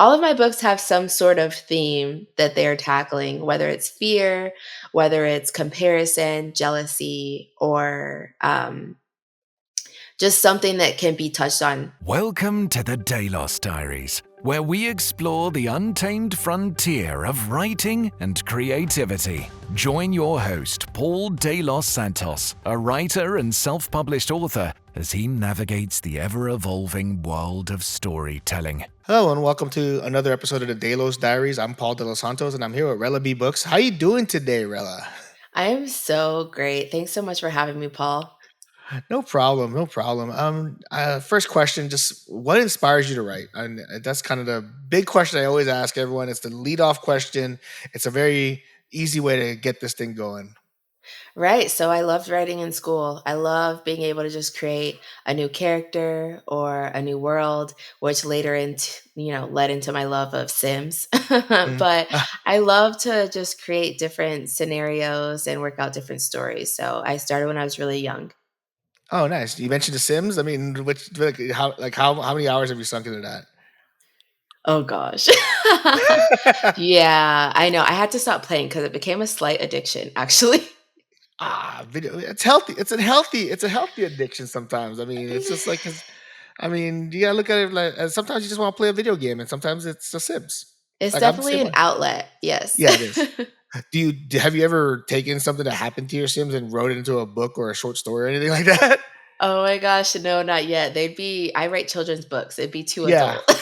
All of my books have some sort of theme that they're tackling, whether it's fear, whether it's comparison, jealousy, or just something that can be touched on. Welcome to the Delos Diaries, where we explore the untamed frontier of writing and creativity. Join your host, Paul Delos Santos, a writer and self-published author, as he navigates the ever-evolving world of storytelling. Hello and welcome to another episode of the Delos Diaries. I'm Paul Delos Santos and I'm here with Rella B Books. How you doing today, Rella? I am so great. Thanks so much for having me, Paul. No problem, no problem. First question, just what inspires you to write? And that's kind of the big question I always ask everyone. It's the lead off question. It's a very easy way to get this thing going. Right. So I loved writing in school. I love being able to just create a new character or a new world, which later led into my love of Sims. Mm. But I love to just create different scenarios and work out different stories. So I started when I was really young. Oh, nice. You mentioned The Sims. I mean, how many hours have you sunk into that? Oh gosh. Yeah, I know. I had to stop playing because it became a slight addiction, actually. Video. It's healthy. It's a healthy addiction sometimes. I mean, it's just like 'cause I mean, you gotta look at it like as sometimes you just want to play a video game, and sometimes it's The Sims. It's Like I'm the definitely same an way. outlet. Yes. Yeah, it is. Have you ever taken something that happened to your Sims and wrote it into a book or a short story or anything like that? Oh my gosh, no, not yet. I write children's books. It'd be too Yeah. adult.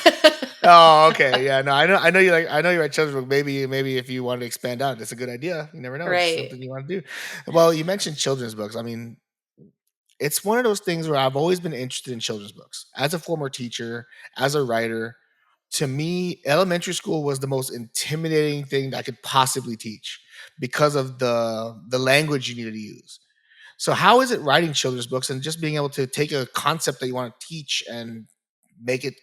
Oh, okay. Yeah. No, I know you write children's book. Maybe if you want to expand out, it's a good idea. You never know. It's Right. something you want to do. Well, you mentioned children's books. I mean, it's one of those things where I've always been interested in children's books. As a former teacher, as a writer, to me, elementary school was the most intimidating thing that I could possibly teach because of the language you needed to use. So how is it writing children's books and just being able to take a concept that you want to teach and make it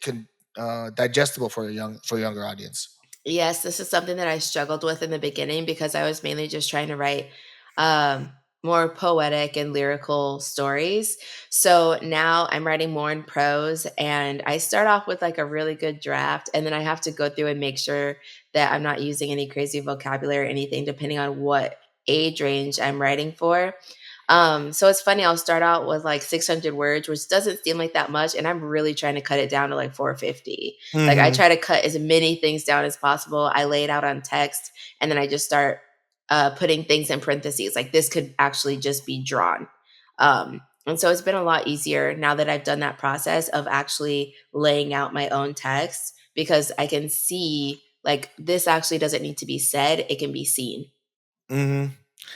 digestible for a younger audience? Yes, this is something that I struggled with in the beginning because I was mainly just trying to write um, more poetic and lyrical stories. So now I'm writing more in prose, and I start off with like a really good draft, and then I have to go through and make sure that I'm not using any crazy vocabulary or anything, depending on what age range I'm writing for. So it's funny, I'll start out with like 600 words, which doesn't seem like that much. And I'm really trying to cut it down to like 450. Like I Hmm. try to cut as many things down as possible. I lay it out on text and then I just start putting things in parentheses. Like this could actually just be drawn. And so it's been a lot easier now that I've done that process of actually laying out my own text because I can see like this actually doesn't need to be said, it can be seen. Hmm.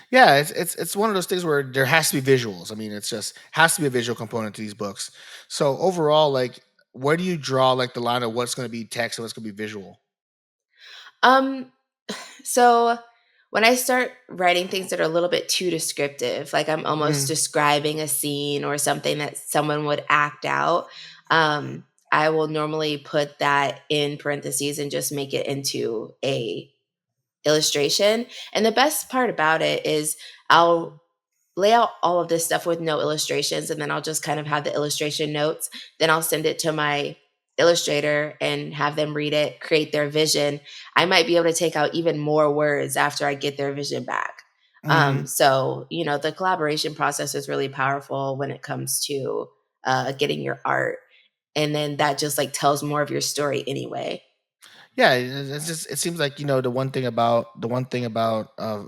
Yeah, it's one of those things where there has to be visuals. I mean, it's just has to be a visual component to these books. So overall, like, where do you draw like the line of what's going to be text and what's going to be visual? Um, So when I start writing things that are a little bit too descriptive, like I'm almost Mm, describing a scene or something that someone would act out, I will normally put that in parentheses and just make it into a illustration. And the best part about it is I'll lay out all of this stuff with no illustrations and then I'll just kind of have the illustration notes. Then I'll send it to my illustrator and have them read it, create their vision. I might be able to take out even more words after I get their vision back. mhm. The collaboration process is really powerful when it comes to getting your art. And then that just like tells more of your story anyway. Yeah, it's just it seems like the one thing about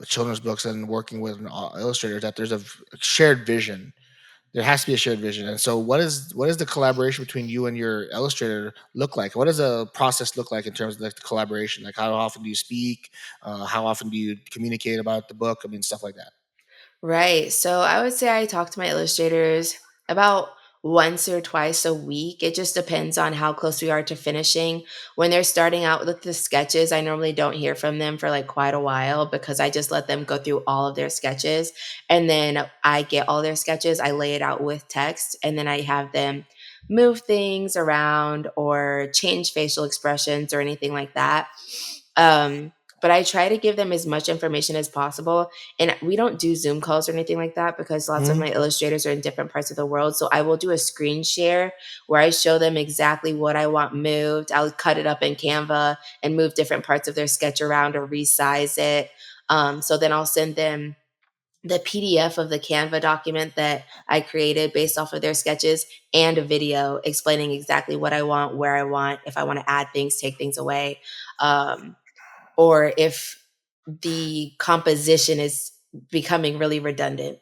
children's books and working with an illustrator is that there's a shared vision. There has to be a shared vision. And so, what is the collaboration between you and your illustrator look like? What does a process look like in terms of like the collaboration? Like, how often do you speak? How often do you communicate about the book? I mean, stuff like that. Right. So I would say I talk to my illustrators about once or twice a week. It just depends on how close we are to finishing. When they're starting out with the sketches, I normally don't hear from them for like quite a while because I just let them go through all of their sketches. And then I get all their sketches, I lay it out with text, and then I have them move things around or change facial expressions or anything like that. Um, but I try to give them as much information as possible. And we don't do Zoom calls or anything like that because lots of Mhm. my illustrators are in different parts of the world. So I will do a screen share where I show them exactly what I want moved. I'll cut it up in Canva and move different parts of their sketch around or resize it. So then I'll send them the PDF of the Canva document that I created based off of their sketches and a video explaining exactly what I want, where I want, if I want to add things, take things away. Um, or if the composition is becoming really redundant.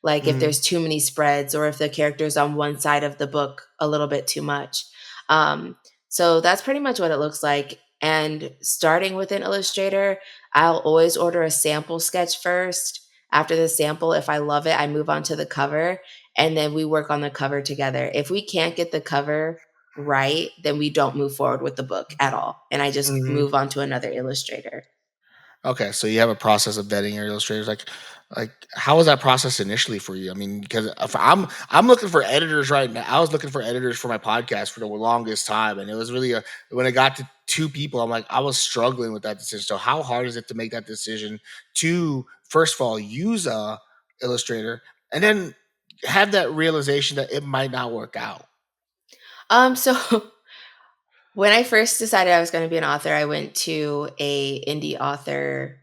Like if Mhm. there's too many spreads or if the character's on one side of the book a little bit too much. Um, so that's pretty much what it looks like. And starting with an illustrator, I'll always order a sample sketch first. After the sample, if I love it, I move on to the cover and then we work on the cover together. If we can't get the cover right, then we don't move forward with the book at all. And I just Mhm. move on to another illustrator. Okay, so you have a process of vetting your illustrators. Like how was that process initially for you? I mean, because if I'm looking for editors right now. I was looking for editors for my podcast for the longest time, and it was really a when it got to two people, I'm like I was struggling with that decision. So how hard is it to make that decision to first of all use a illustrator and then have that realization that it might not work out? So when I first decided I was going to be an author, I went to a indie author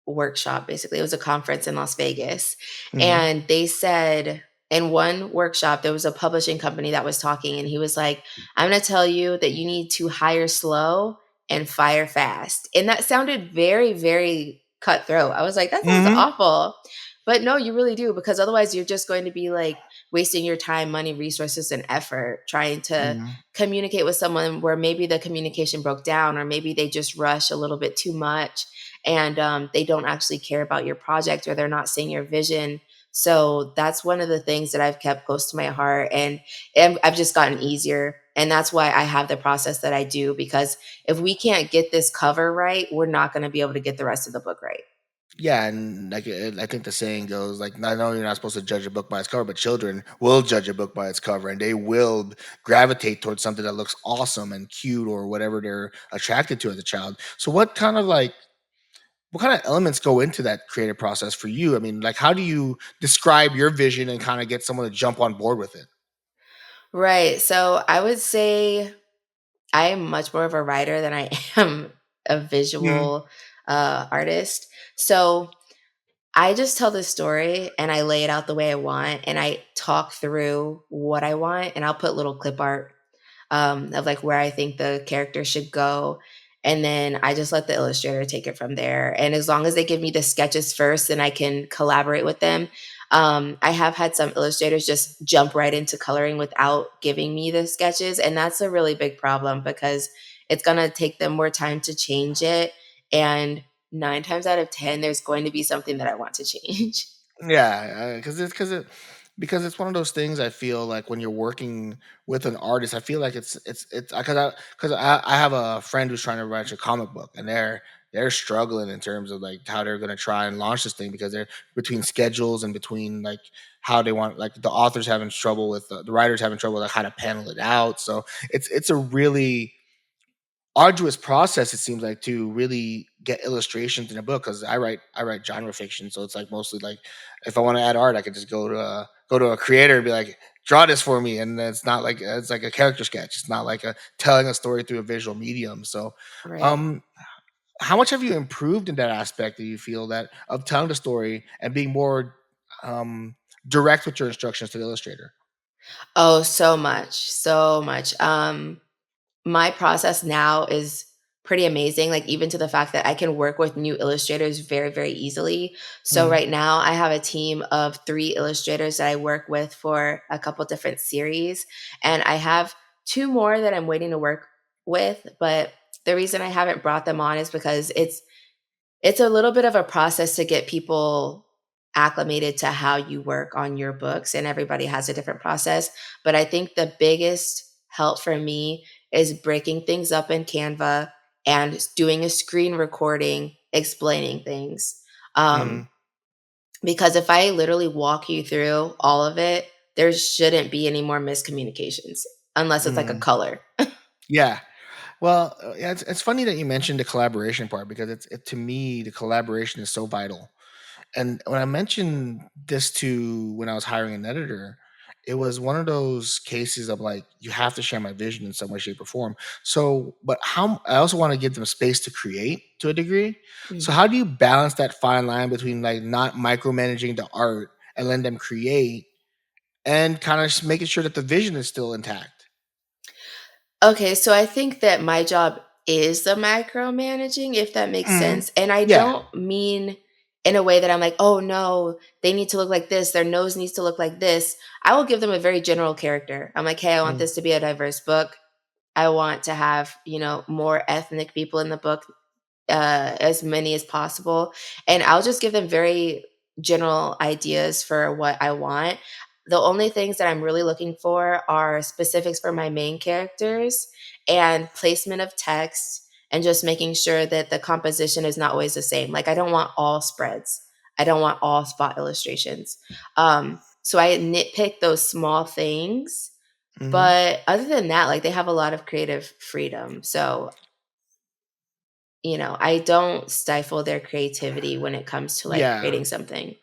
workshop. Basically, it was a conference in Las Vegas, Hmm. and they said in one workshop there was a publishing company that was talking, and he was like, "I'm going to tell you that you need to hire slow and fire fast," and that sounded very, very cutthroat. I was like, "That sounds Hmm. awful." But no, you really do, because otherwise you're just going to be like wasting your time, money, resources, and effort trying to Hmm. communicate with someone where maybe the communication broke down or maybe they just rush a little bit too much and they don't actually care about your project or they're not seeing your vision. So that's one of the things that I've kept close to my heart, and I've just gotten easier. And that's why I have the process that I do, because if we can't get this cover right, we're not going to be able to get the rest of the book right. Yeah, and like I think the saying goes, like, not only you're not supposed to judge a book by its cover, but children will judge a book by its cover, and they will gravitate towards something that looks awesome and cute or whatever they're attracted to as a child. So, what kind of elements go into that creative process for you? I mean, like, how do you describe your vision and kind of get someone to jump on board with it? Right. So I would say I am much more of a writer than I am a Mhm. visual artist. So I just tell the story and I lay it out the way I want and I talk through what I want and I'll put little clip art of like where I think the character should go. And then I just let the illustrator take it from there. And as long as they give me the sketches first, then I can collaborate with them. I have had some illustrators just jump right into coloring without giving me the sketches. And that's a really big problem because it's going to take them more time to change it. And nine times out of 10, there's going to be something that I want to change. Yeah, because it's one of those things. I feel like when you're working with an artist, I feel like it's because I have a friend who's trying to write a comic book, and they're struggling in terms of like how they're gonna try and launch this thing because they're between schedules and between like how they want like the authors having trouble with the writers having trouble like how to panel it out. So it's a really arduous process, it seems like, to really get illustrations in a book because I write genre fiction, so it's like mostly like if I want to add art, I could just go to a creator and be like, draw this for me, and it's not like it's like a character sketch. It's not like a telling a story through a visual medium. So, Right. um, how much have you improved in that aspect? Do you feel that of telling the story and being more um direct with your instructions to the illustrator? Oh, so much, so much. My process now is pretty amazing, like, even to the fact that I can work with new illustrators very, very easily. So Mhm. right now, I have a team of 3 illustrators that I work with for a couple different series, and I have 2 more that I'm waiting to work with, but the reason I haven't brought them on is because it's a little bit of a process to get people acclimated to how you work on your books, and everybody has a different process. But I think the biggest help for me is breaking things up in Canva and doing a screen recording explaining things. Mhm. Um, because if I literally walk you through all of it, there shouldn't be any more miscommunications unless it's like a Mhm. color. Yeah. Well, yeah, it's funny that you mentioned the collaboration part because to me the collaboration is so vital. And when I mentioned this to when I was hiring an editor, it was one of those cases of like you have to share my vision in some way, shape, or form. So, but how I also want to give them space to create to a degree. So, Mhm. how do you balance that fine line between like not micromanaging the art and letting them create, and kind of making sure that the vision is still intact? Okay, so I think that my job is the micromanaging, if that makes Hmm. sense. And I Yeah. don't mean in a way that I'm like, oh no, they need to look like this, their nose needs to look like this. I will give them a very general character. I'm like, hey, I want Mm, this to be a diverse book. I want to have, more ethnic people in the book, as many as possible. And I'll just give them very general ideas for what I want. The only things that I'm really looking for are specifics for my main characters and placement of text and just making sure that the composition is not always the same. Like, I don't want all spreads, I don't want all spot illustrations. So I nitpick those small things. mhm. But other than that, like, they have a lot of creative freedom. So I don't stifle their creativity when it comes to, like, Yeah. creating something.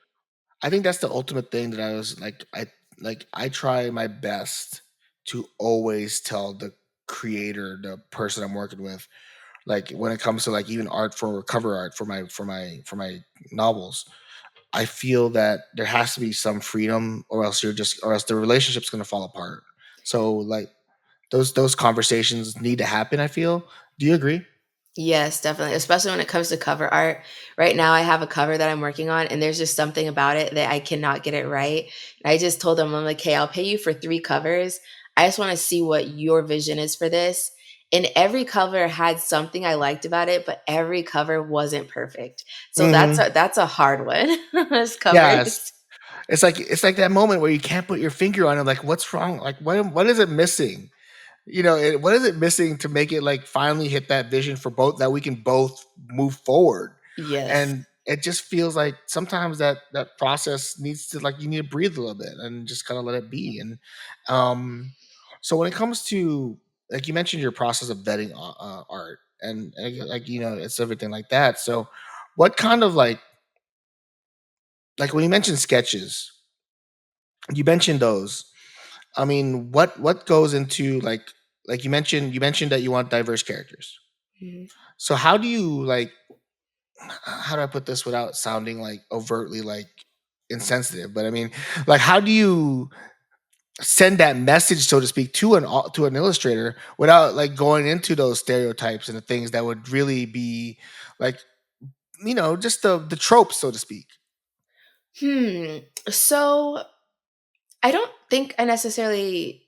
I think that's the ultimate thing that I try my best to always tell the creator, the person I'm working with, like when it comes to like even art for cover art for my novels, I feel that there has to be some freedom or else the relationship's gonna fall apart. So like those conversations need to happen, I feel. Do you agree? Yes, definitely, especially when it comes to cover art. Right now, I have a cover that I'm working on, and there's just something about it that I cannot get it right. I just told them, I'm like, "Hey, I'll pay you for 3 covers. I just wanna see what your vision is for this." And every cover had something I liked about it, but every cover wasn't perfect. So that's Hmm. a hard one, as Yes. covers. It's like that moment where you can't put your finger on it, like, what's wrong? Like, what is it missing? What is it missing to make it like finally hit that vision for both that we can both move forward? Yes. And it just feels like sometimes that process needs to like you need to breathe a little bit and just kind of let it be. And um, so when it comes to like you mentioned your process of vetting art and like it's everything like that. So what kind of like when you mentioned sketches, you mentioned those. I mean, what goes into like you mentioned that you want diverse characters. Mhm. So how do you like how do I put this without sounding like overtly like insensitive? But I mean, like how do you send that message, so to speak, to to an illustrator without like going into those stereotypes and the things that would really be like just the tropes, so to speak. Hmm. So I don't think I necessarily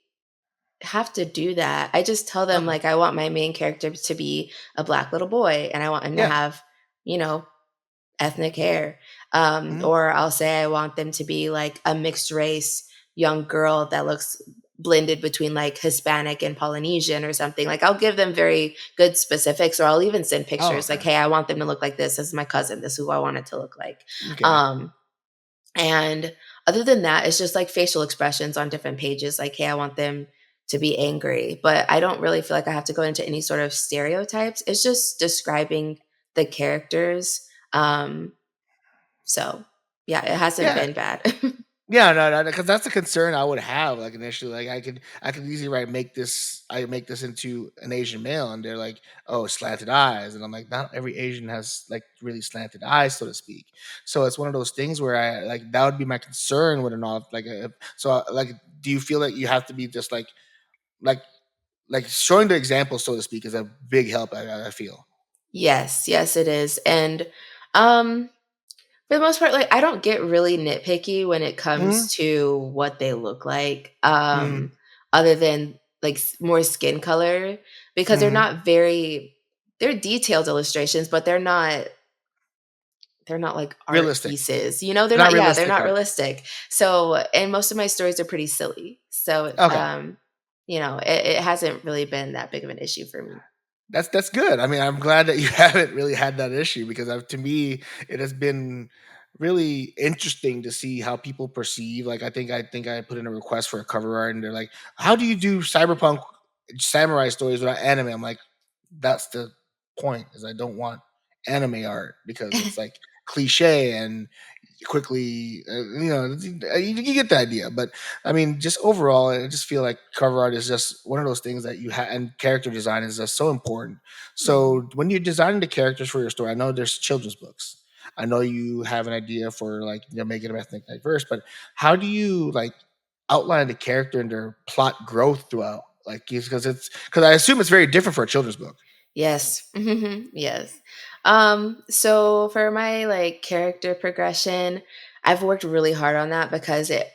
have to do that. I just tell them, Okay. like, I want my main character to be a black little boy and I want him to Yeah. have, you know, ethnic hair. Mhm. Or I'll say I want them to be like a mixed race young girl that looks blended between like Hispanic and Polynesian or something. Like, I'll give them very good specifics, or I'll even send Oh, pictures like, okay. hey, I want them to look like this. This is my cousin. This is who I want it to look like. Okay. Um, And other than that, it's just like facial expressions on different pages. Like, hey, I want them to be angry. But I don't really feel like I have to go into any sort of stereotypes. It's just describing the characters. So yeah, it hasn't Yeah. been bad. Yeah, no, because that's a concern I would have, like, initially, like, I could easily make this into an Asian male, and they're like, "Oh, slanted eyes," and I'm like, "Not every Asian has, like, really slanted eyes, so to speak." So it's one of those things where that would be my concern with an off like, like, do you feel like you have to be just, like like, showing the example, so to speak, is a big help, I feel. Yes, yes, it is. And um, for the most part, like, I don't get really nitpicky when it Mhm, comes to what they look like, mhm, other than like more skin color, because mhm. they're detailed illustrations, but they're not like art Realistic. pieces, They're not yeah, they're realistic not art. realistic. So, and most of my stories are pretty silly. So, Okay. it hasn't really been that big of an issue for me. That's good. I mean, I'm glad that you haven't really had that issue because to me, it has been really interesting to see how people perceive. Like, I think I put in a request for a cover art, and they're like, "How do you do cyberpunk samurai stories without anime?" I'm like, that's the point. Is I don't want anime art because it's like cliche and quickly, you get the idea. But I mean, just overall, I just feel like cover art is just one of those things that you have, and character design is just so important. Mhm. So when you're designing the characters for your story, I know there's children's books. I know you have an idea for like making them ethnic diverse, but how do you like outline the character and their plot growth throughout? Like, because I assume it's very different for a children's book. Yes. Yes. So for my like character progression, I've worked really hard on that because it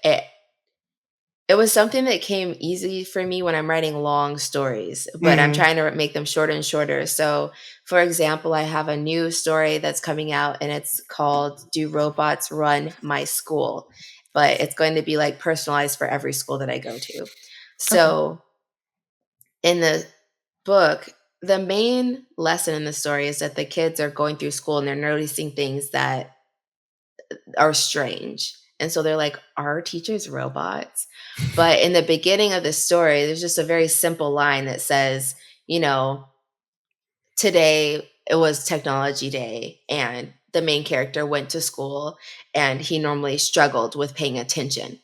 was something that came easy for me when I'm writing long stories, but I'm Hmm. trying to make them shorter and shorter. So, for example, I have a new story that's coming out and it's called Do Robots Run My School? But it's going to be like personalized for every school that I go to. Okay. So, in the book, the main lesson in the story is that the kids are going through school and they're noticing things that are strange. And so they're like, "Are our teachers robots?" But in the beginning of the story, there's just a very simple line that says, you know, today it was technology day and the main character went to school and he normally struggled with paying attention.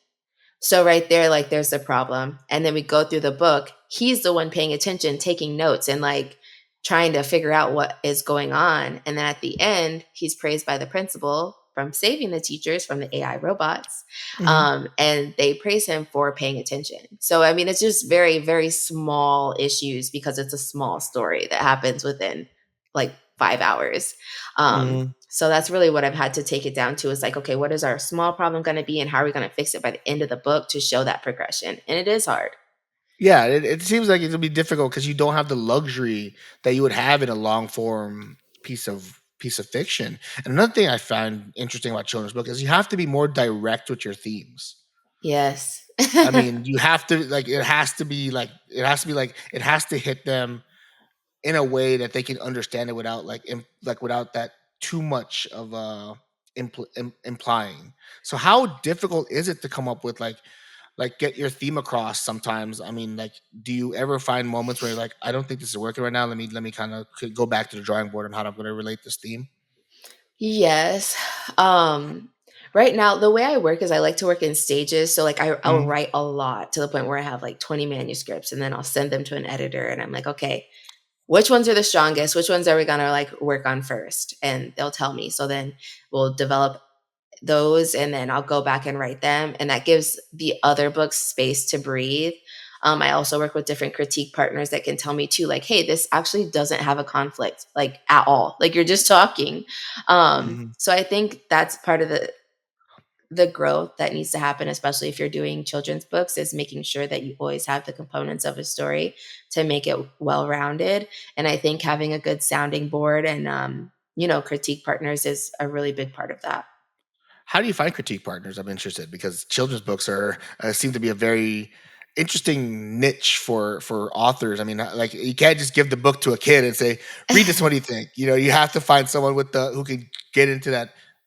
So right there, like there's the problem. And then we go through the book. He's the one paying attention, taking notes, and like trying to figure out what is going on. And then at the end, he's praised by the principal from saving the teachers from the AI robots. Hmm. And they praise him for paying attention. So I mean, it's just very, very small issues because it's a small story that happens within like 5 hours. So that's really what I've had to take it down to is like, okay, what is our small problem going to be and how are we going to fix it by the end of the book to show that progression? And it is hard. Yeah, it seems like it'll be difficult because you don't have the luxury that you would have in a long form piece of fiction. And another thing I find interesting about children's book is you have to be more direct with your themes. Yes. I mean, you have to like it has to hit them in a way that they can understand it without without that too much of implying. So how difficult is it to come up with get your theme across sometimes? I mean, like, do you ever find moments where you're like, I don't think this is working right now. Let me kind of go back to the drawing board on how I'm going to relate this theme. Yes. Um, right now, the way I work is I like to work in stages. So like I'll Hmm. write a lot to the point where I have like 20 manuscripts and then I'll send them to an editor and I'm like, okay, which ones are the strongest? Which ones are we gonna like work on first? And they'll tell me. So then we'll develop those and then I'll go back and write them. And that gives the other books space to breathe. I also work with different critique partners that can tell me too, like, hey, this actually doesn't have a conflict, like at all. Like you're just talking. Hmm. So I think that's part of the growth that needs to happen, especially if you're doing children's books, is making sure that you always have the components of a story to make it well rounded. And I think having a good sounding board and critique partners is a really big part of that. How do you find critique partners? I'm interested because children's books are seem to be a very interesting niche for authors. I mean, like you can't just give the book to a kid and say, "Read this. What do you think?" You have to find someone with the who can get into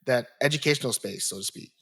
that educational space, so to speak.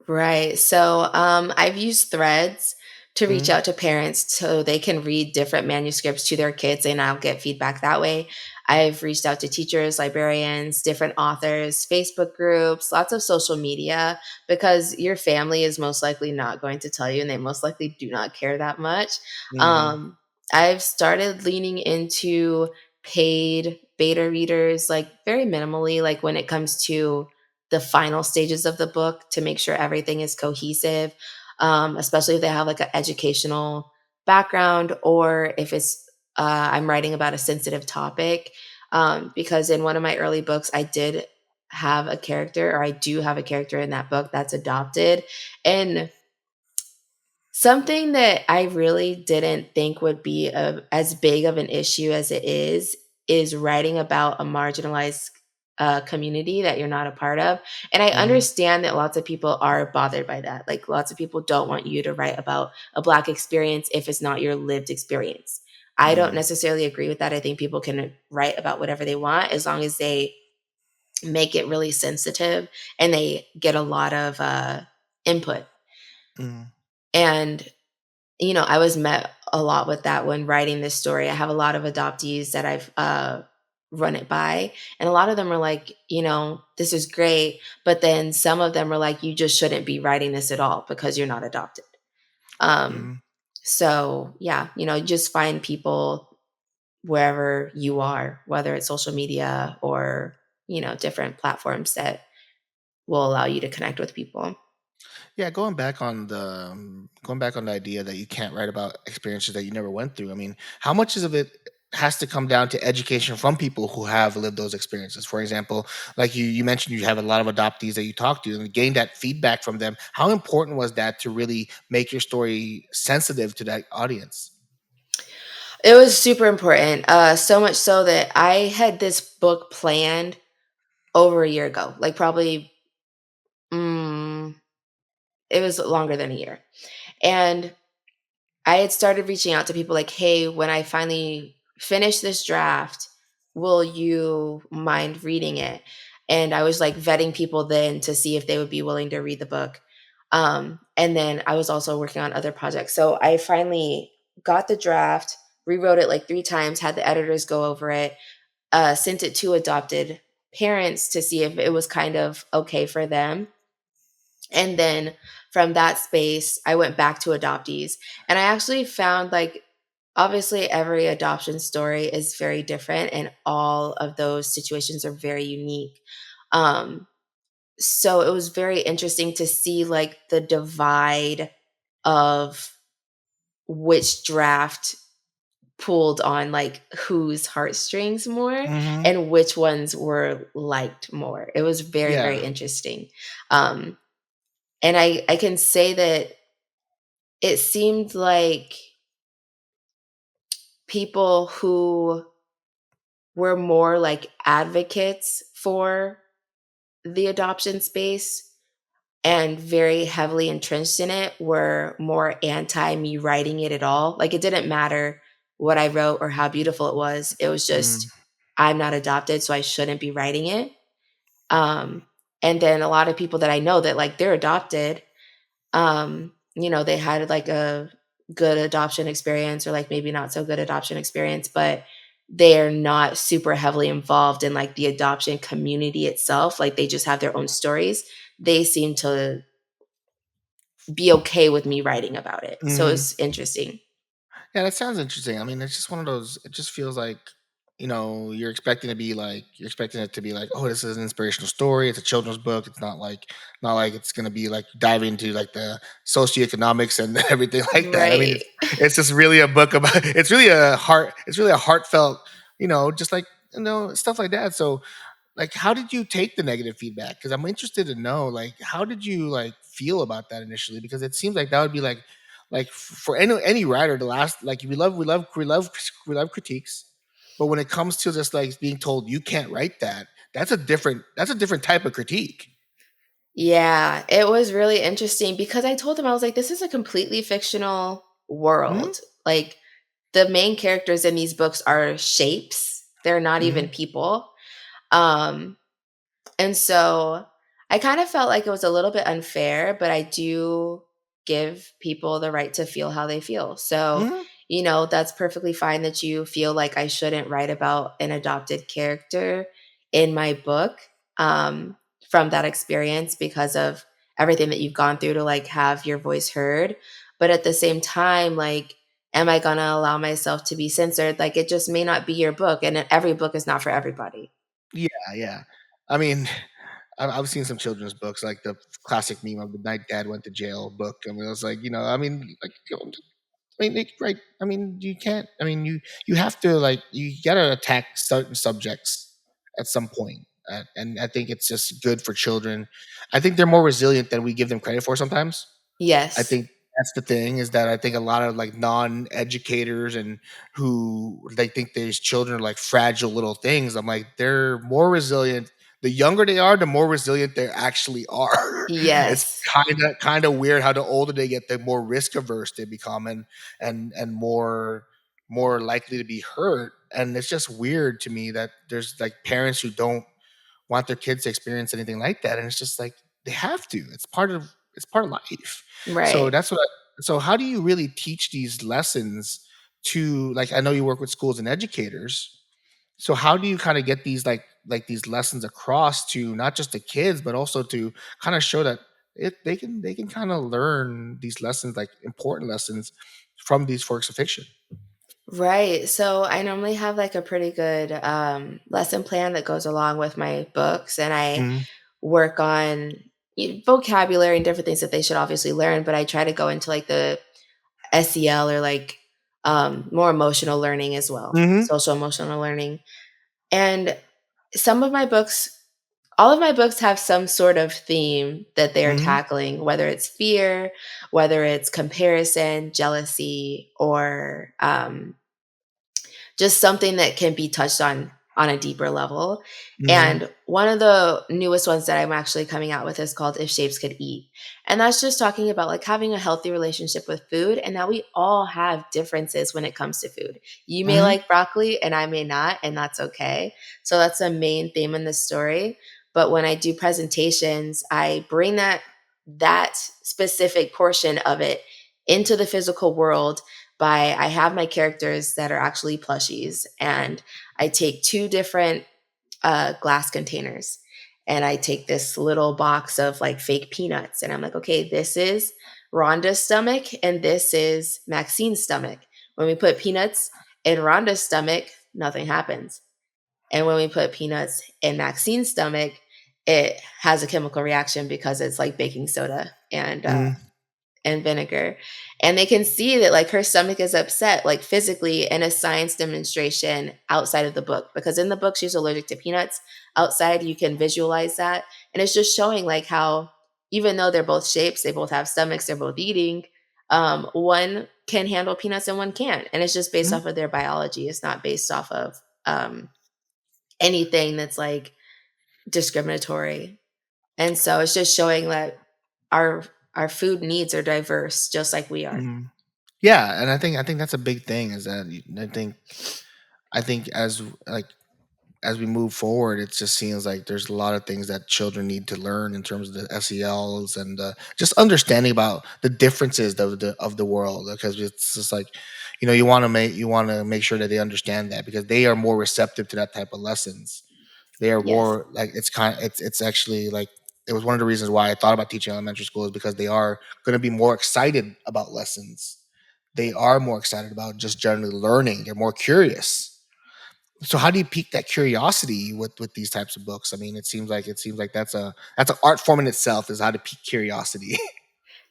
Right. So I've used threads to reach Mhm. out to parents so they can read different manuscripts to their kids and I'll get feedback that way. I've reached out to teachers, librarians, different authors, Facebook groups, lots of social media because your family is most likely not going to tell you and they most likely do not care that much. Mhm. Um, I've started leaning into paid beta readers, like very minimally, like when it comes to the final stages of the book to make sure everything is cohesive, especially if they have like an educational background or if I'm writing about a sensitive topic. Because in one of my early books, I did have a character, or I do have a character in that book that's adopted. And something that I really didn't think would be as big of an issue as it is writing about a marginalized community that you're not a part of. And I Mhm. understand that lots of people are bothered by that. Like lots of people don't want you to write about a Black experience if it's not your lived experience. I don't Mhm. necessarily agree with that. I think people can write about whatever they want as long as they make it really sensitive and they get a lot of input. Mhm. And I was met a lot with that when writing this story. I have a lot of adoptees that I've run it by, and a lot of them are like, this is great, but then some of them are like, you just shouldn't be writing this at all because you're not adopted. Um, Mhm. so yeah, just find people wherever you are, whether it's social media or different platforms that will allow you to connect with people. Yeah, going back on the idea that you can't write about experiences that you never went through. I mean, how much of it has to come down to education from people who have lived those experiences? For example, like you mentioned, you have a lot of adoptees that you talk to and gain that feedback from them. How important was that to really make your story sensitive to that audience? It was super important, so much so that I had this book planned over a year ago, like probably, mm, it was longer than a year. And I had started reaching out to people like, "Hey, when I finally finish this draft, will you mind reading it?" And I was like vetting people then to see if they would be willing to read the book. And then I was also working on other projects. So I finally got the draft, rewrote it like 3 times, had the editors go over it, sent it to adopted parents to see if it was kind of okay for them. And then from that space, I went back to adoptees. And I actually found like, obviously, every adoption story is very different, and all of those situations are very unique. Um, so it was very interesting to see like the divide of which draft pulled on like whose heartstrings more Hmm. and which ones were liked more. It was very, very Yeah. interesting. Um, and I can say that it seemed like people who were more like advocates for the adoption space and very heavily entrenched in it were more anti me writing it at all. Like it didn't matter what I wrote or how beautiful it was. It was Mm. just I'm not adopted, so I shouldn't be writing it. Um, and then a lot of people that I know that like they're adopted, they had like a good adoption experience or like maybe not so good adoption experience, but they're not super heavily involved in like the adoption community itself. Like they just have their own stories. They seem to be okay with me writing about it. So Hmm. it's interesting. Yeah, that sounds interesting. I mean, it's just one of those. It just feels like you're expecting it to be like, oh, this is an inspirational story. It's a children's book. It's not like it's gonna be like dive into like the socioeconomics and everything like that. I mean, Right. it's just really a book about. It's really a heartfelt. Just like stuff like that. So like, how did you take the negative feedback? Because I'm interested to know, like, how did you like feel about that initially? Because it seems like that would be like for any writer, the last like we love critiques, but when it comes to just like being told you can't write that, that's a different type of critique. Yeah, it was really interesting because I told him, I was like, this is a completely fictional Hmm. world. Like, the main characters in these books are shapes, they're not even Hmm. people. Um, And so I kind of felt like it was a little bit unfair, but I do give people the right to feel how they feel. So, Hmm. that's perfectly fine that you feel like I shouldn't write about an adopted character in my book, um, from that experience because of everything that you've gone through to like have your voice heard. But at the same time, like, am I going to allow myself to be censored? Like, it just may not be your book, and every book is not for everybody. Yeah, yeah. I mean, I've seen some children's books, like the classic meme of the night dad went to jail book. I mean, it was like, I mean, like, I mean, right. I mean, you can't. I mean, you have to like you gotta attack certain subjects at some point, and I think it's just good for children. I think they're more resilient than we give them credit for sometimes. I Yes. think that's the thing is that I think a lot of like non-educators and who they think these children are like fragile little things. I'm like, they're more resilient. The younger they are, the more resilient they actually are. It's Yes. kind of weird how the older they get, the more risk averse they become and more likely to be hurt. And it's just weird to me that there's like parents who don't want their kids to experience anything like that. And it's just like they have to. It's part of life. So Right. So how do you really teach these lessons to, like, I know you work with schools and educators. So how do you kind of get these, like these lessons across to not just the kids, but also to kind of show that they can kind of learn these lessons, like important lessons from these works of fiction? Right. So I normally have like a pretty good lesson plan that goes along with my books, and I Mhm. work on vocabulary and different things that they should obviously learn. But I try to go into like the SEL, or like more emotional learning as well, Mhm. social emotional learning. And some of my books, all of my books have some sort of theme that they are Mhm. tackling, whether it's fear, whether it's comparison, jealousy, or just something that can be touched on a deeper level. Mhm. And one of the newest ones that I'm actually coming out with is called If Shapes Could Eat. And that's just talking about like having a healthy relationship with food, and that we all have differences when it comes to food. You may Mhm. like broccoli and I may not, and that's okay. So that's the main theme in the story. But when I do presentations, I bring that specific portion of it into the physical world. By I have my characters that are actually plushies, and I take two different glass containers, and I take this little box of like fake peanuts, and I'm like, okay, this is Rhonda's stomach and this is Maxine's stomach. When we put peanuts in Rhonda's stomach, nothing happens. And when we put peanuts in Maxine's stomach, it has a chemical reaction because it's like baking soda Mhm. and vinegar. And they can see that like her stomach is upset, like physically, in a science demonstration outside of the book. Because in the book, she's allergic to peanuts. Outside, you can visualize that. And it's just showing like how, even though they're both shapes, they both have stomachs, they're both eating. One can handle peanuts and one can't. And it's just based Mhm. off of their biology. It's not based off of um, anything that's like discriminatory. And so it's just showing that our our food needs are diverse, just like we are. Mhm. Yeah, and I think that's a big thing is that I think as like as we move forward, it just seems like there's a lot of things that children need to learn in terms of the SELs and just understanding about the differences of the world. Because it's just like, you want to make sure that they understand that because they are more receptive to that type of lessons. They are Yes. more like it's actually like it was one of the reasons why I thought about teaching elementary school is because they are going to be more excited about lessons. They are more excited about just generally learning. They're more curious. So how do you pique that curiosity with these types of books? I mean, it seems like that's an art form in itself is how to pique curiosity.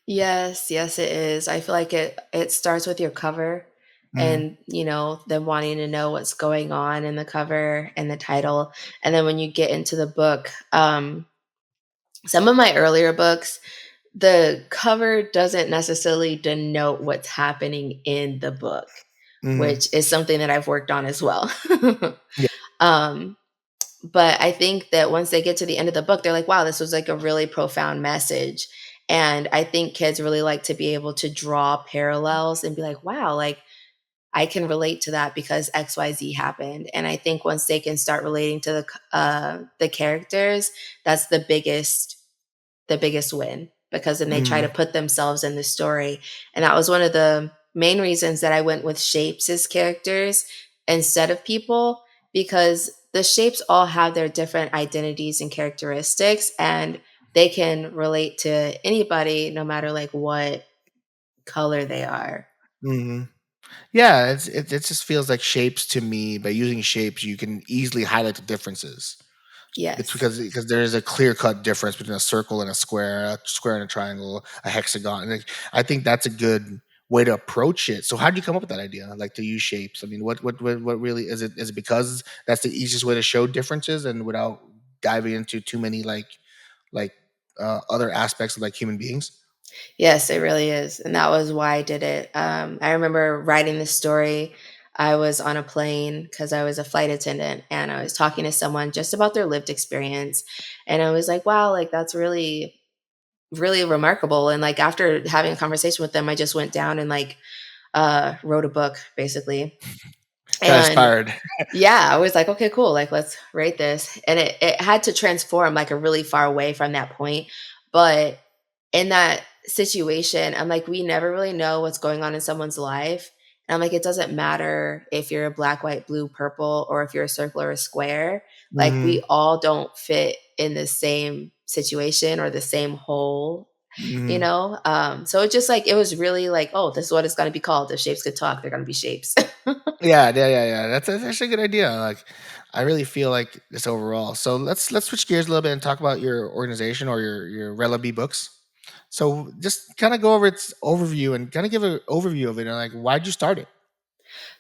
Yes, yes, it is. I feel like it starts with your cover, Mhm. and them wanting to know what's going on in the cover and the title. And then when you get into the book, some of my earlier books, the cover doesn't necessarily denote what's happening in the book, Mhm. which is something that I've worked on as well. Yeah. um, But I think that once they get to the end of the book, they're like, wow, this was like a really profound message. And I think kids really like to be able to draw parallels and be like, wow, like I can relate to that because XYZ happened. And I think once they can start relating to the characters, that's the biggest win, because then they try to Mhm. put themselves in the story. And that was one of the main reasons that I went with shapes as characters instead of people, because the shapes all have their different identities and characteristics, and they can relate to anybody no matter like what color they are. Mhm. Yeah, it just feels like shapes to me. By using shapes, you can easily highlight the differences. It's Yes. because there is a clear cut difference between a square and a triangle, a hexagon. And I think that's a good way to approach it. So how did you come up with that idea, like to use shapes? I mean, what really is it? Is it because that's the easiest way to show differences and without diving into too many like other aspects of like human beings? Yes, it really is. And that was why I did it. I remember writing this story. I was on a plane because I was a flight attendant, and I was talking to someone just about their lived experience. And I was like, wow, like that's really, really remarkable. And like after having a conversation with them, I just went down and like wrote a book basically. Got And inspired. yeah, I was like, okay, cool. Like, let's rate this. And it had to transform like a really far away from that point. But in that situation, I'm like, we never really know what's going on in someone's life. And I'm like, it doesn't matter if you're a black, white, blue, purple, or if you're a circle or a square. Like, we Mhm, all don't fit in the same situation or the same hole, you mhm. know? So it just like, it was really like, oh, this is what it's going to be called. If shapes could talk, they're going to be shapes. Yeah, yeah, yeah, yeah. That's actually a good idea. Like, I really feel like this overall. So let's switch gears a little bit and talk about your organization or your Rella B books. So just kind of go over its overview and kind of give an overview of it and like why'd you start it?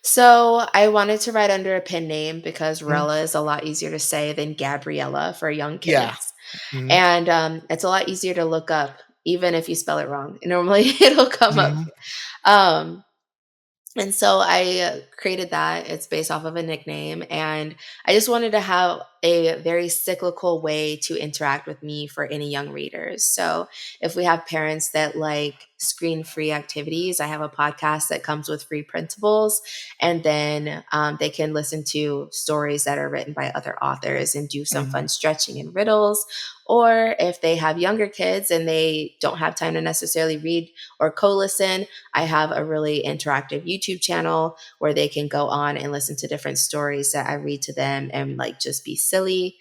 So I wanted to write under a pen name because Mhm. Rella is a lot easier to say than Gabriella for young Yeah. kids. Mhm. And it's a lot easier to look up, even if you spell it wrong. Normally it'll come up. Mhm. Um, and so I created that. It's based off of a nickname. And I just wanted to have a very cyclical way to interact with me for any young readers. So if we have parents that like screen free activities, I have a podcast that comes with free printables. And then they can listen to stories that are written by other authors and do some Mhm. fun stretching and riddles. Or if they have younger kids and they don't have time to necessarily read or co listen, I have a really interactive YouTube channel where they can go on and listen to different stories that I read to them and like just be silly.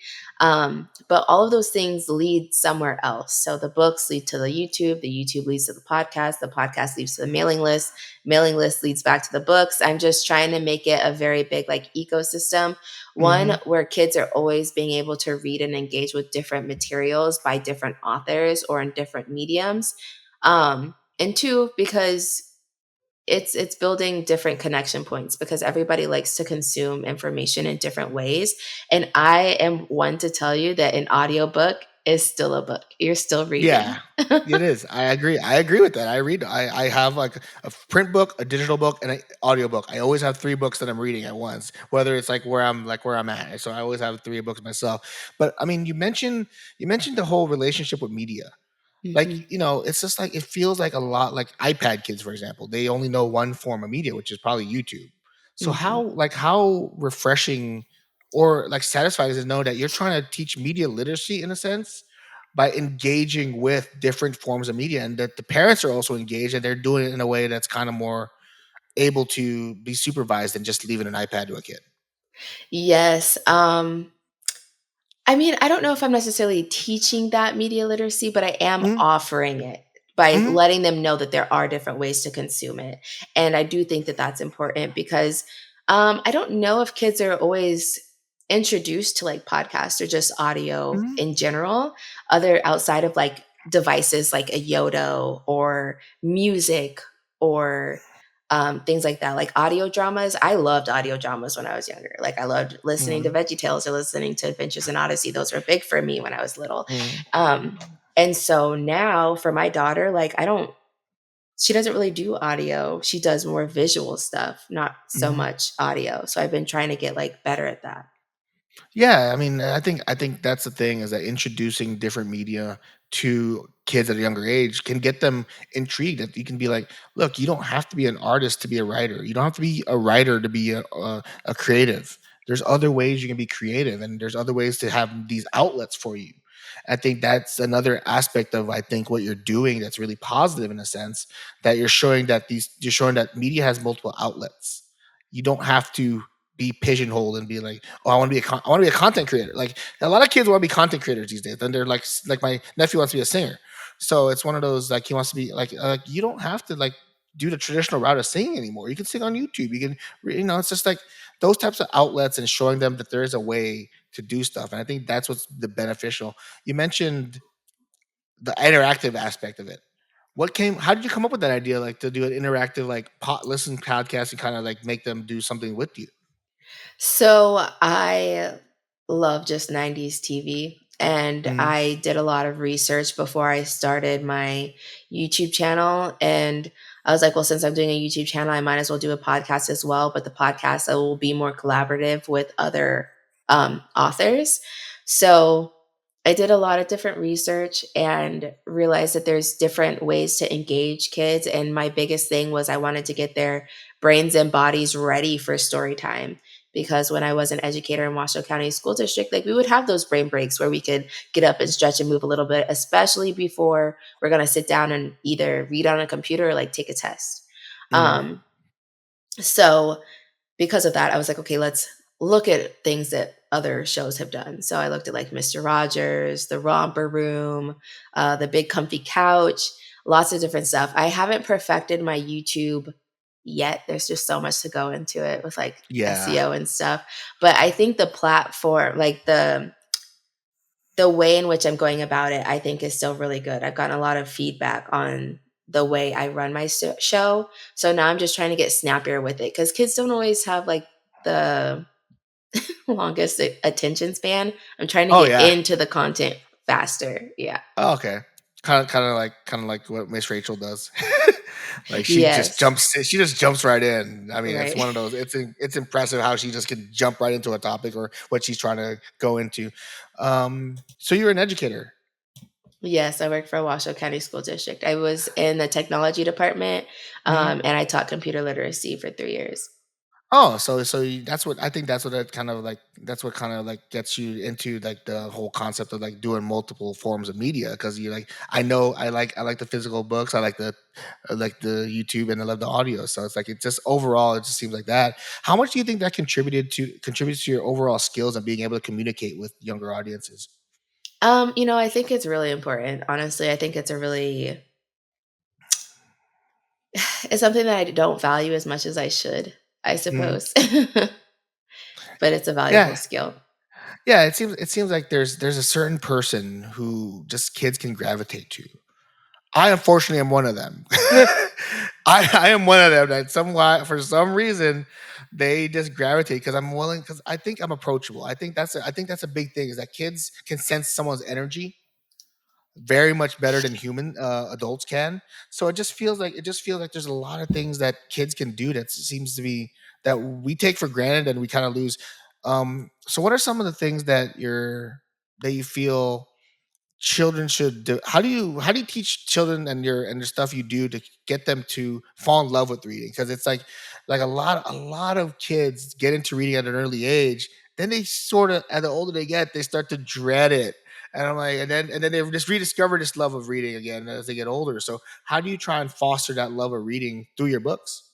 But all of those things lead somewhere else. So the books lead to the YouTube leads to the podcast leads to the mailing list leads back to the books. I'm just trying to make it a very big like ecosystem. One Mhm. where kids are always being able to read and engage with different materials by different authors or in different mediums. And two, because it's building different connection points because everybody likes to consume information in different ways. And I am one to tell you that an audiobook is still a book. You're still Yeah. reading. It is. I agree. I agree with that. I have like a print book, a digital book, and an audio book. I always have 3 books that I'm reading at once, whether it's where I'm at. So I always have 3 books myself. But I mean, you mentioned the whole relationship with media. Like, Mhm, it's just like it feels like a lot like iPad kids, for example. They only know one form of media, which is probably YouTube. So mhm. how refreshing or like satisfying is it to know that you're trying to teach media literacy in a sense by engaging with different forms of media and that the parents are also engaged and they're doing it in a way that's kind of more able to be supervised than just leaving an iPad to a kid. Yes. I mean, I don't know if I'm necessarily teaching that media literacy, but I am Mhm, offering it by mhm, letting them know that there are different ways to consume it. And I do think that that's important because I don't know if kids are always introduced to like podcasts or just audio mhm, in general, other outside of like devices like a Yodo or music or things like that, like audio dramas. I loved audio dramas when I was younger. Like I loved listening to mhm, VeggieTales or listening to Adventures in Odyssey. Those were big for me when I was little. mhm, Um, and so now for my daughter, like she doesn't really do audio. She does more visual stuff, not so mhm. much audio. So I've been trying to get like better at that. Yeah, I mean, I think that's the thing is that introducing different media to kids at a younger age can get them intrigued. That you can be like, look, you don't have to be an artist to be a writer. You don't have to be a writer to be a creative. There's other ways you can be creative, and there's other ways to have these outlets for you. I think that's another aspect of I think what you're doing that's really positive in a sense that you're showing that media has multiple outlets. You don't have to be pigeonholed and be like, oh, I want to be a content creator. Like a lot of kids want to be content creators these days. Then they're like my nephew wants to be a singer. So it's one of those like he wants to be like you don't have to like do the traditional route of singing anymore. You can sing on YouTube. You can it's just like those types of outlets and showing them that there is a way to do stuff. And I think that's what's the beneficial. You mentioned the interactive aspect of it. How did you come up with that idea like to do an interactive like listen podcast and kind of like make them do something with you? So I love just 90s TV. And Mm, I did a lot of research before I started my YouTube channel. And I was like, well, since I'm doing a YouTube channel, I might as well do a podcast as well. But the podcast will be more collaborative with other authors. So I did a lot of different research and realized that there's different ways to engage kids. And my biggest thing was I wanted to get their brains and bodies ready for story time because when I was an educator in Washoe County School District, like we would have those brain breaks where we could get up and stretch and move a little bit, especially before we're going to sit down and either read on a computer or like take a test. Mm. So because of that, I was like, okay, let's look at things that other shows have done. So I looked at like Mr. Rogers, The Romper Room, The Big Comfy Couch, lots of different stuff. I haven't perfected my YouTube yet. There's just so much to go into it with like Yeah. SEO and stuff. But I think the platform, like the way in which I'm going about it, I think is still really good. I've gotten a lot of feedback on the way I run my show. So now I'm just trying to get snappier with it because kids don't always have like the longest attention span. I'm trying to Oh, get yeah. into the content faster. Yeah. Oh, okay. Kinda like what Miss Rachel does. Like, Yes. she just jumps right in. I mean, it's Right. one of those it's impressive how she just can jump right into a topic or what she's trying to go into. So you're an educator? Yes, I work for Washoe County School District. I was in the technology department, Mhm. and I taught computer literacy for 3 years. Oh, so that's what I think that's what that kind of like that's what kind of like gets you into like the whole concept of like doing multiple forms of media because you like I like the physical books I like the YouTube and I love the audio so it's like it just overall it just seems like that. How much do you think that contributes to your overall skills and being able to communicate with younger audiences? I think it's really important. Honestly, I think it's a really it's something that I don't value as much as I should, I Mhm. suppose. But it's a valuable Yeah, skill. yeah. It seems like there's a certain person who just kids can gravitate to. I unfortunately am one of them. I am one of them that for some reason they just gravitate because I'm willing because I think I'm approachable. I think that's a big thing is that kids can sense someone's energy very much better than human adults can. So it just feels like there's a lot of things that kids can do that seems to be that we take for granted and we kind of lose. So what are some of the things that you feel children should do? How do you teach children and your stuff you do to get them to fall in love with reading? Because it's like a lot of kids get into reading at an early age, then they sort of as the older they get, they start to dread it. And I'm like, and then they just rediscover this love of reading again as they get older. So how do you try and foster that love of reading through your books?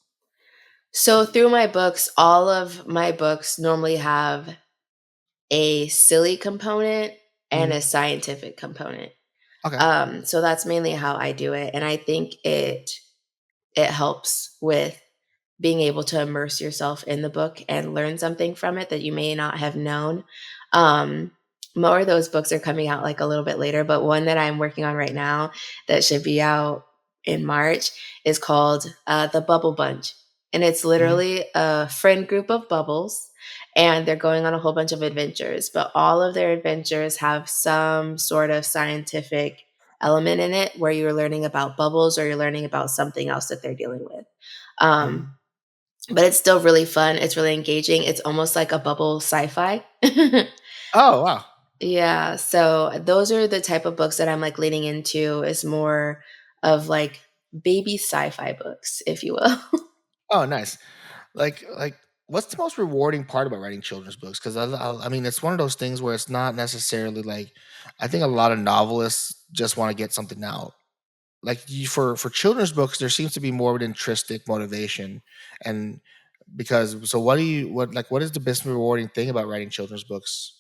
So through my books, all of my books normally have a silly component and Mhm. a scientific component. Okay. So that's mainly how I do it, and I think it helps with being able to immerse yourself in the book and learn something from it that you may not have known. Um, More of those books are coming out like a little bit later, but one that I'm working on right now that should be out in March is called The Bubble Bunch. And it's Mhm. literally a friend group of bubbles, and they're going on a whole bunch of adventures, but all of their adventures have some sort of scientific element in it where you're learning about bubbles or you're learning about something else that they're dealing with. Um, Mhm. but it's still really fun. It's really engaging. It's almost like a bubble sci-fi. Oh wow. Yeah, so those are the type of books that I'm like leaning into is more of like baby sci-fi books, if you will. Oh nice. What's the most rewarding part about writing children's books? Because I mean, it's one of those things where it's not necessarily like I think a lot of novelists just want to get something out. For children's books, there seems to be more of an intrinsic motivation, and because so what is the best rewarding thing about writing children's books?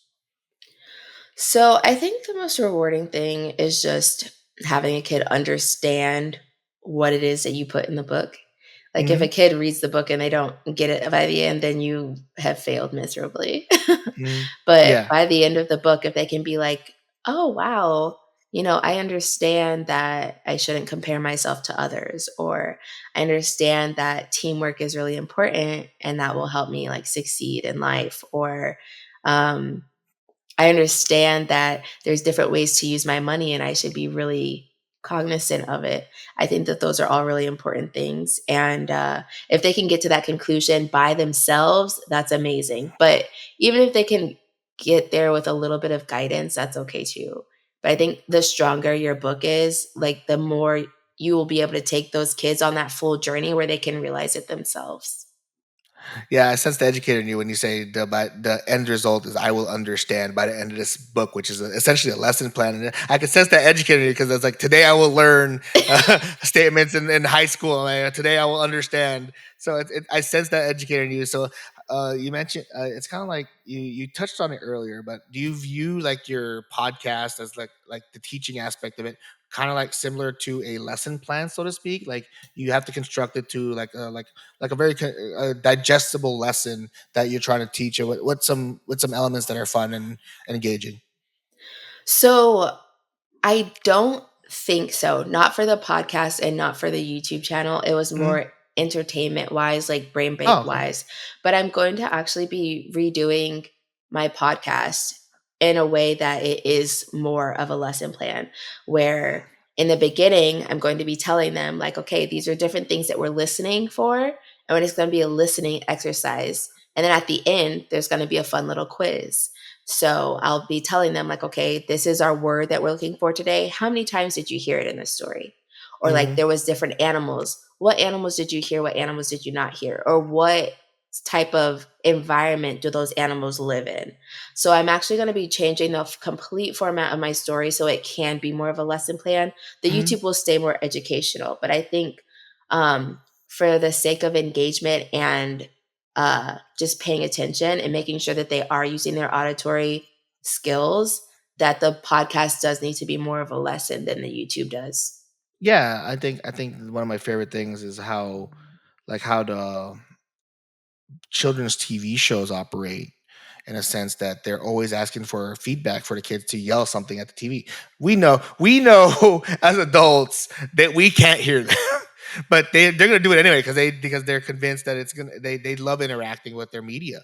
So I think the most rewarding thing is just having a kid understand what it is that you put in the book. Like if Hmm. a kid reads the book and they don't get it by the end, then you have failed miserably. Hmm. But Yeah. by the end of the book, if they can be like, oh, wow, I understand that I shouldn't compare myself to others, or I understand that teamwork is really important and that will help me like succeed in life, or, um, I understand that there's different ways to use my money and I should be really cognizant of it. I think that those are all really important things. And if they can get to that conclusion by themselves, that's amazing. But even if they can get there with a little bit of guidance, that's okay too. But I think the stronger your book is, like the more you will be able to take those kids on that full journey where they can realize it themselves. Yeah, I sense the educator in you when you say the end result is I will understand by the end of this book, which is essentially a lesson plan. And I can sense that educator in you because it's like today I will learn statements in high school. Like, today I will understand. So I sense that educator in you. So you mentioned it's kind of like you touched on it earlier, but do you view like your podcast as like the teaching aspect of it, kind of like similar to a lesson plan, so to speak? Like you have to construct it to like a very digestible lesson that you're trying to teach it with some elements that are fun and engaging. So I don't think so. Not for the podcast and not for the YouTube channel. It was Mhm. more entertainment wise, like brain Oh, break okay. wise. But I'm going to actually be redoing my podcast in a way that it is more of a lesson plan, where in the beginning, I'm going to be telling them, like, okay, these are different things that we're listening for. And when it's going to be a listening exercise. And then at the end, there's going to be a fun little quiz. So I'll be telling them, like, okay, this is our word that we're looking for today. How many times did you hear it in the story? Or like Hmm. there was different animals. What animals did you hear? What animals did you not hear? Or what type of environment do those animals live in? So I'm actually going to be changing the complete format of my story so it can be more of a lesson plan. The Hmm. YouTube will stay more educational, but I think for the sake of engagement and just paying attention and making sure that they are using their auditory skills, that the podcast does need to be more of a lesson than the YouTube does. Yeah, I think one of my favorite things is how the children's TV shows operate in a sense that they're always asking for feedback for the kids to yell something at the TV. We know as adults that we can't hear them. But they're gonna do it anyway because they're convinced that it's gonna they love interacting with their media.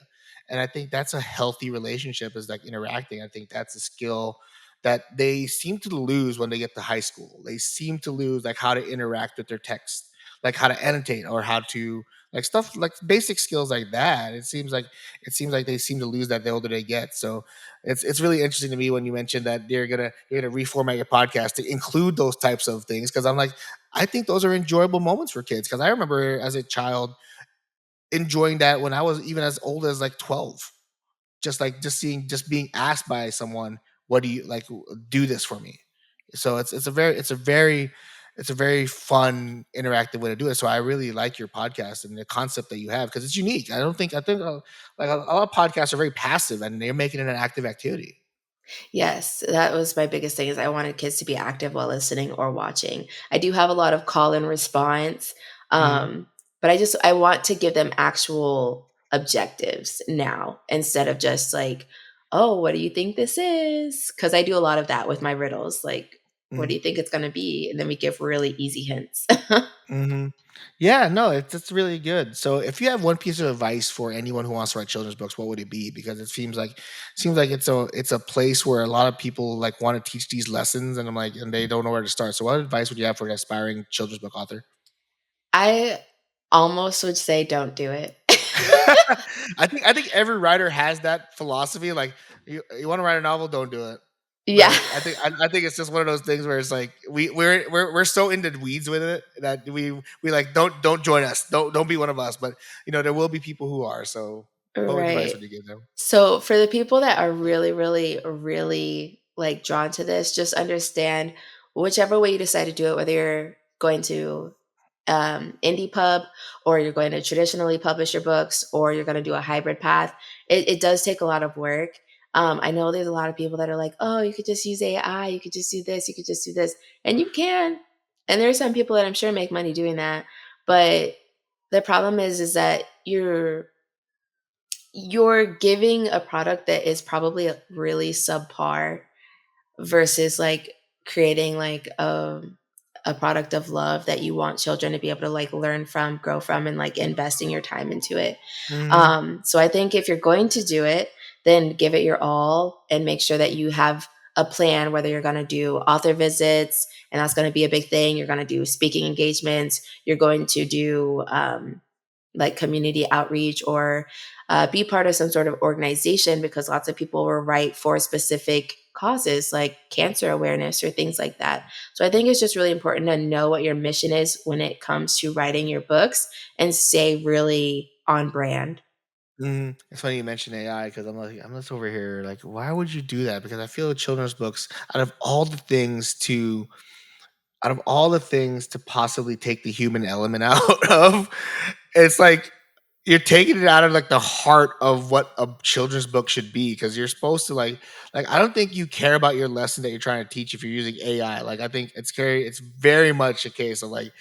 And I think that's a healthy relationship is like interacting. I think that's a skill that they seem to lose when they get to high school. They seem to lose like how to interact with their text, like how to annotate or how to like stuff like basic skills like that. It seems like they seem to lose that the older they get. So it's really interesting to me when you mentioned that you're gonna reformat your podcast to include those types of things because I'm like I think those are enjoyable moments for kids because I remember as a child enjoying that when I was even as old as like 12, just being asked by someone, what do you like, do this for me. So it's a very fun interactive way to do it. So I really like your podcast and the concept that you have because it's unique. I think like a lot of podcasts are very passive and they're making it an active activity. Yes, that was my biggest thing is I wanted kids to be active while listening or watching. I do have a lot of call and response, Mhm. but I want to give them actual objectives now instead of just like, oh, what do you think this is? Because I do a lot of that with my riddles. Like, what do Mhm. you think it's going to be? And then we give really easy hints. Mhm. Yeah, no, it's really good. So, if you have one piece of advice for anyone who wants to write children's books, what would it be? Because it seems like it's a place where a lot of people like want to teach these lessons, and I'm like, and they don't know where to start. So, what advice would you have for an aspiring children's book author? I almost would say don't do it. I think every writer has that philosophy. Like, you want to write a novel, don't do it. Yeah. But I think it's just one of those things where it's like we're so into the weeds with it that we like don't join us. Don't be one of us. But there will be people who are. So what advice Right. would you give them? So for the people that are really, really, really like drawn to this, just understand whichever way you decide to do it, whether you're going to indie pub or you're going to traditionally publish your books or you're going to do a hybrid path, it does take a lot of work. I know there's a lot of people that are like, oh, you could just use AI, you could just do this, you could just do this, and you can. And there are some people that I'm sure make money doing that, but the problem is that you're giving a product that is probably really subpar versus like creating like a product of love that you want children to be able to like learn from, grow from, and like investing your time into it. Hmm. So I think if you're going to do it, then give it your all and make sure that you have a plan, whether you're going to do author visits, and that's going to be a big thing. You're going to do speaking engagements. You're going to do like community outreach or be part of some sort of organization because lots of people will write for specific causes like cancer awareness or things like that. So I think it's just really important to know what your mission is when it comes to writing your books and stay really on brand. It's funny you mention AI because I'm just over here like, why would you do that? Because I feel children's books, out of all the things to out of all the things to possibly take the human element out of, it's like you're taking it out of like the heart of what a children's book should be because you're supposed to like I don't think you care about your lesson that you're trying to teach if you're using AI. Like I think it's very much a case of like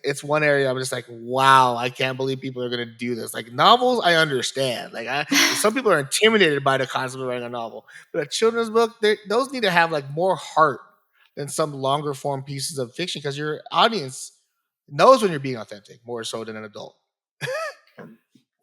it's one area I'm just like, wow, I can't believe people are gonna do this. Like novels, I understand. Some people are intimidated by the concept of writing a novel, but a children's book, those need to have like more heart than some longer form pieces of fiction because your audience knows when you're being authentic more so than an adult.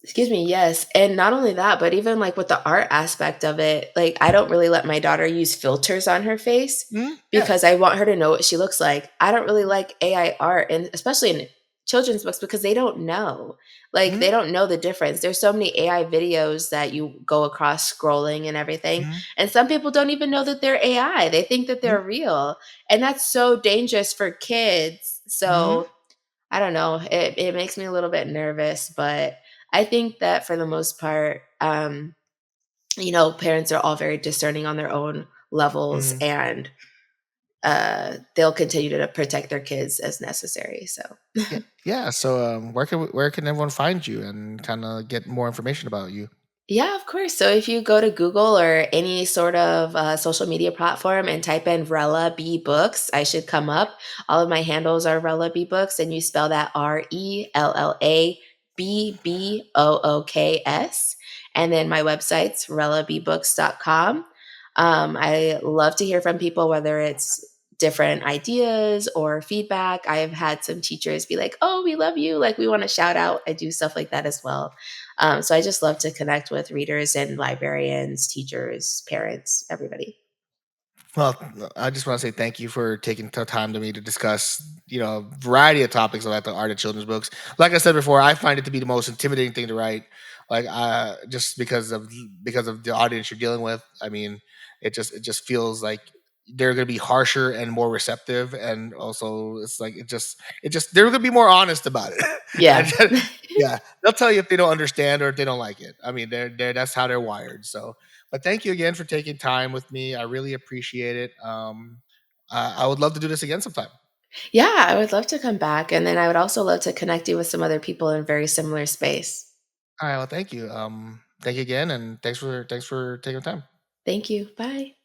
Excuse me, yes. And not only that, but even like with the art aspect of it, like I don't really let my daughter use filters on her face Yeah. because I want her to know what she looks like. I don't really like AI art, and especially in children's books because they don't know. Like they Mhm, don't know the difference. There's so many AI videos that you go across scrolling and everything. mhm, And some people don't even know that they're AI. They think that mhm, they're real. And that's so dangerous for kids. mhm, So I don't know. It makes me a little bit nervous, but I think that for the most part, parents are all very discerning on their own levels, mhm. and they'll continue to protect their kids as necessary. So Yeah, yeah. So, where can everyone find you and kind of get more information about you? yeah, of course. So if you go to Google or any sort of social media platform and type in Rella B Books, I should come up. All of my handles are Rella B Books, and you spell that RellaBBooks. And then my website's RellaBBooks.com. I love to hear from people, whether it's different ideas or feedback. I've had some teachers be like, "Oh, we love you. Like, we want to shout out." I do stuff like that as well. So I just love to connect with readers and librarians, teachers, parents, everybody. Well, I just want to say thank you for taking the time to me to discuss, a variety of topics about the art of children's books. Like I said before, I find it to be the most intimidating thing to write. Just because of the audience you're dealing with. I mean, it just feels like they're going to be harsher and more receptive, and also it's like it just they're going to be more honest about it. And Yeah. yeah, they'll tell you if they don't understand or if they don't like it. I mean, they're that's how they're wired. So but thank you again for taking time with me. I really appreciate it. I would love to do this again sometime. Yeah, I would love to come back. And then I would also love to connect you with some other people in very similar space. All right. Well, thank you. Thank you again, and thanks for taking the time. Thank you. Bye.